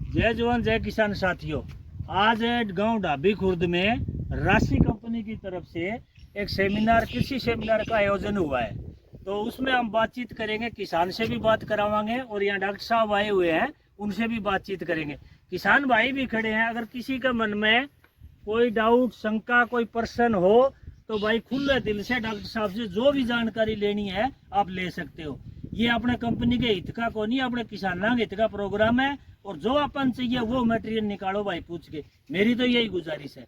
जय जवान जय किसान साथियों, आज गांव ढाबी खुर्द में राशि कंपनी की तरफ से एक सेमिनार, कृषि सेमिनार का आयोजन हुआ है। तो उसमें हम बातचीत करेंगे, किसान से भी बात करावांगे और यहाँ डॉक्टर साहब आए हुए हैं, उनसे भी बातचीत करेंगे। किसान भाई भी खड़े हैं, अगर किसी के मन में कोई डाउट, शंका, कोई प्रश्न हो तो भाई खुले दिल से डॉक्टर साहब से जो भी जानकारी लेनी है आप ले सकते हो। ये अपने कंपनी के हित का को नहीं, अपने किसानों के हित का प्रोग्राम है और जो अपन चाहिए वो मटेरियल निकालो भाई पूछ के। मेरी तो यही गुजारिश है।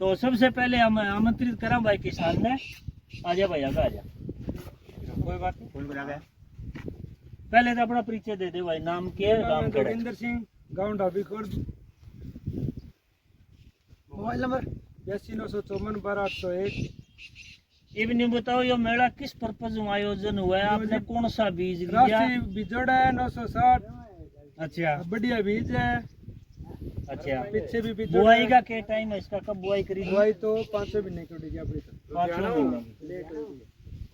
तो सबसे पहले हम आमंत्रित करा भाई किसान ने, आजा भाई आगे आजा। कोई बात नहीं, फोन करा गया। पहले तो अपना परिचय दे दे भाई, नाम के गांव के। जोगिंदर सिंह, गांव ढाबी खुर्द, मोबाइल नंबर 8954 ये भी नहीं बताओ ये मेला किस पर्पज में आयोजन हुआ है, आपने कौन सा बीज लिया? राशि बिजोड़ा है 960। अच्छा, बढ़िया बीज है। अच्छा, पीछे भी बीज बुआई का क्या टाइम है इसका, कब बुआई करी? बुआई तो 5 महीने की उड़ेगी अपनी तो। 5 महीने। लेट होगी।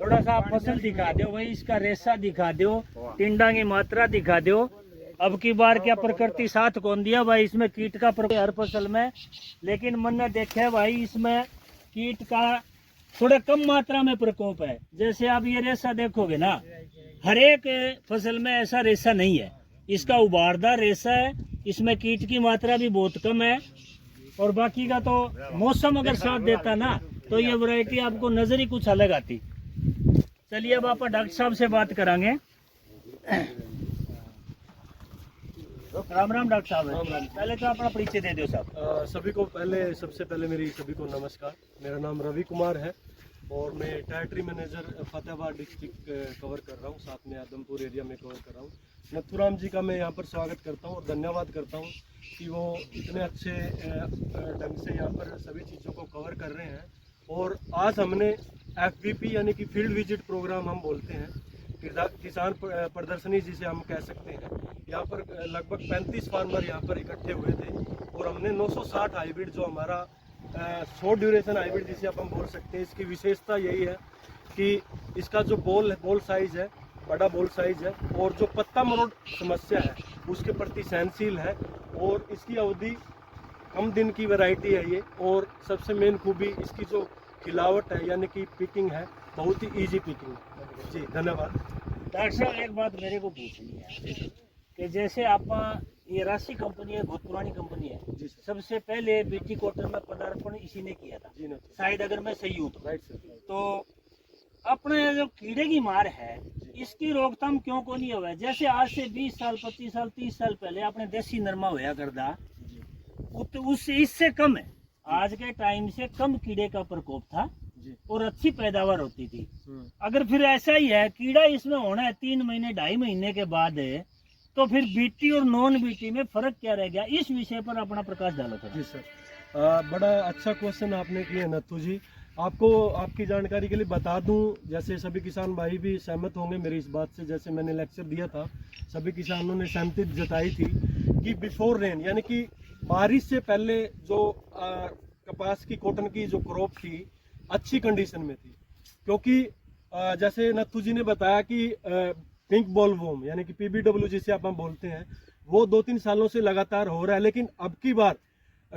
थोड़ा सा आप फसल दिखा दो भाई, इसका रेशा दिखा दो, टिंडा की मात्रा दिखा दो। अब की बार क्या प्रकृति साथ कौन दिया भाई, इसमें कीट का प्रकोप हर फसल में, लेकिन मैंने देखा है भाई इसमें कीट का थोड़ा कम मात्रा में प्रकोप है। जैसे आप ये रेशा देखोगे ना, हर एक फसल में ऐसा रेशा नहीं है, इसका उबारदार रेशा है, इसमें कीट की मात्रा भी बहुत कम है। और बाकी का तो मौसम अगर साथ देता ना तो ये वैरायटी आपको नजर ही कुछ अलग आती। चलिए अब आप डॉक्टर साहब से बात करांगे। राम राम डॉक्टर साहब। पहले तो अपना परिचय दे दो साहब। सबसे पहले मेरी सभी को नमस्कार। मेरा नाम रवि कुमार है और मैं territory manager Fatehabad district cover कर रहा हूँ, साथ में आदमपुर एरिया में कवर कर रहा हूँ। नथुराम जी का मैं यहाँ पर स्वागत करता हूँ और धन्यवाद करता हूँ कि वो इतने अच्छे ढंग से यहाँ पर सभी चीज़ों को कवर कर रहे हैं। और आज हमने FVP यानी कि फील्ड विजिट प्रोग्राम हम बोलते हैं, किसान प्रदर्शनी जिसे हम कह सकते हैं। यहाँ पर लगभग 35 फार्मर यहाँ पर इकट्ठे हुए थे और हमने 960 हाइब्रिड, जो हमारा शॉर्ट ड्यूरेशन हाइब्रिड जिसे आप हम बोल सकते हैं, इसकी विशेषता यही है कि इसका जो बॉल साइज है, बड़ा बॉल साइज है और जो पत्ता मरोड़ समस्या है उसके प्रति सहनशील है और इसकी अवधि कम दिन की वैरायटी है ये। और सबसे मेन खूबी इसकी जो खिलावट है यानी कि पिकिंग है, बहुत ही इजी पिकिंग है। जी धन्यवाद। डॉक्टर साहब एक बात मेरे को पूछनी है कि जैसे आप ये राशि कंपनी है, बहुत पुरानी कंपनी है जी सर। सबसे पहले बीटी कॉटन में पदार्पण इसी ने किया था जी ना शायद, अगर मैं सही हूँ तो। Right sir. तो अपने जो कीड़े की मार है इसकी रोकथाम क्यों को नहीं हुआ है? जैसे आज से 20 साल 25 साल 30 साल पहले अपने देसी नरमा होया करता, उससे इससे कम है, आज के टाइम से कम कीड़े का प्रकोप था और अच्छी पैदावार होती थी। अगर फिर ऐसा ही है, कीड़ा इसमें होना है 3 महीने 2.5 महीने के बाद है, तो फिर बीटी और नॉन बीटी में फर्क क्या रह गया? इस विषय पर अपना प्रकाश डालो था। जी सर, बड़ा अच्छा क्वेश्चन आपने किया नथु जी। आपको आपकी जानकारी के लिए बता दूं, जैसे सभी किसान भाई भी सहमत होंगे मेरी इस बात से, जैसे मैंने लेक्चर दिया था सभी किसानों ने सहमति जताई थी कि बिफोर रेन यानी कि बारिश से पहले जो कपास की, कॉटन की जो क्रॉप थी अच्छी कंडीशन में थी। क्योंकि जैसे नथु जी ने बताया कि पिंक बॉल वॉर्म यानी कि PBW जिसे आप हम बोलते हैं, वो 2-3 सालों से लगातार हो रहा है। लेकिन अब की बार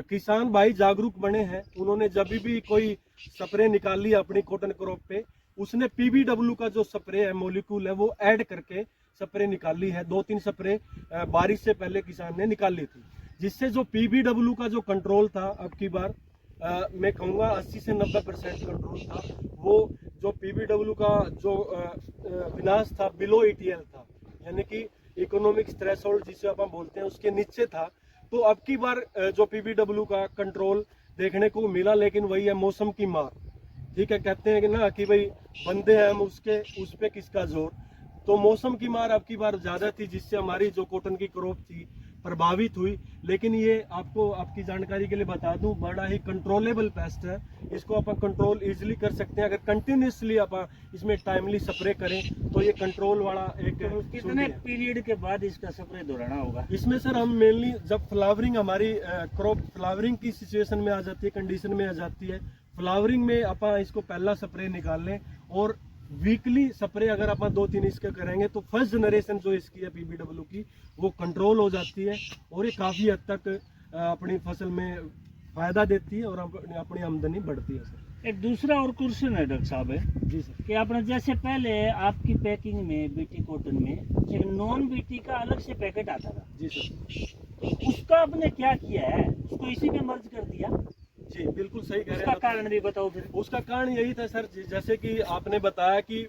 किसान भाई जागरूक बने हैं, उन्होंने जब भी कोई स्प्रे निकाल लिया अपनी कॉटन क्रॉप पे, उसने PBW का जो स्प्रे है, मोलिक्यूल है, वो ऐड करके स्प्रे निकाल ली है। 2-3 स्प्रे बारिश से पहले किसान ने निकाल ली थी, जिससे जो PBW का जो कंट्रोल था अब की बार मैं कहूँगा 80 से 90% कंट्रोल था। वो जो PBW का जो विनाश था बिलो ETL था, यानी कि इकोनॉमिक थ्रेशोल्ड जिसे आप हम बोलते हैं, उसके नीचे था। तो अब की बार जो PBW का कंट्रोल देखने को मिला, लेकिन वही है मौसम की मार। ठीक है, कहते हैं कि ना कि भाई बंदे हैं हम उसके, उस पे किसका जोर। तो मौसम की मार अब की बार ज्यादा थी, जिससे हमारी जो कॉटन की क्रॉप थी प्रभावित हुई। लेकिन ये आपको आपकी जानकारी के लिए बता दूं, बड़ा ही कंट्रोलेबल पेस्ट है, इसको अपन कंट्रोल इजीली कर सकते हैं अगर कंटिन्यूसली अपन इसमें टाइमली स्प्रे करें तो ये कंट्रोल वाला एक। तो कितने पीरियड के बाद इसका स्प्रे दोहराना होगा? इसमें सर हम मेनली जब फ्लावरिंग, हमारी क्रॉप फ्लावरिंग की सिचुएशन में आ जाती है, कंडीशन में आ जाती है, फ्लावरिंग में अपन इसको पहला स्प्रे निकाल लें और वीकली स्प्रे अगर आप 2-3 इसके करेंगे तो फर्स्ट जनरेशन जो इसकी है PBW की वो कंट्रोल हो जाती है और ये काफ़ी हद तक अपनी फसल में फ़ायदा देती है और अपनी आमदनी बढ़ती है सर। एक दूसरा और क्वेश्चन है डॉक्टर साहब है जी सर। कि आपने जैसे पहले आपकी पैकिंग में बीटी कॉटन में एक नॉन बीटी का अलग से पैकेट आता था, जी सर। तो उसका आपने क्या किया है, उसको इसी में मर्ज कर दिया? जी बिल्कुल सही कह रहे उसका हैं। कारण भी बताओ फिर। उसका कारण यही था सर, जैसे कि आपने बताया कि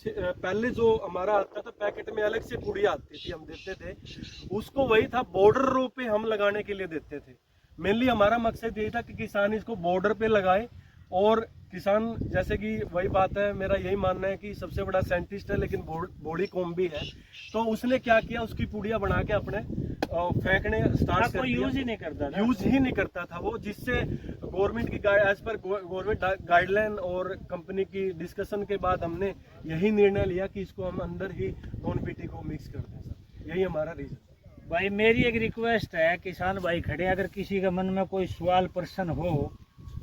पहले जो हमारा आता था पैकेट में अलग से पुड़िया आती थी, हम देते थे उसको, वही था बॉर्डर रो पे हम लगाने के लिए देते थे। मेनली हमारा मकसद यही था कि किसान इसको बॉर्डर पे लगाए और किसान, जैसे कि वही बात है, मेरा यही मानना है कि सबसे बड़ा साइंटिस्ट है लेकिन बॉडी कॉम भी है, तो उसने क्या किया, उसकी पुड़िया बना के अपने फेंकने स्टार्ट कर दिया। यूज ही नहीं करता था, यूज ही नहीं करता था वो, जिससे गवर्नमेंट की एज पर गवर्नमेंट गाइडलाइन और कंपनी की डिस्कशन के बाद हमने यही निर्णय लिया कि इसको हम अंदर ही नॉन बीटी को मिक्स कर दें सर। यही हमारा रीजन। भाई मेरी एक रिक्वेस्ट है, किसान भाई खड़े, अगर किसी के मन में कोई सवाल प्रश्न हो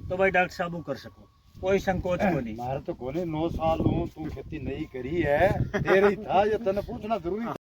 तो भाई डॉक्टर साहब को कर सको, कोई संकोच को नहीं। मारे तो कोने 9 साल हूँ, तू खेती नहीं करी है, तेरे ही था ये तने पूछना जरूरी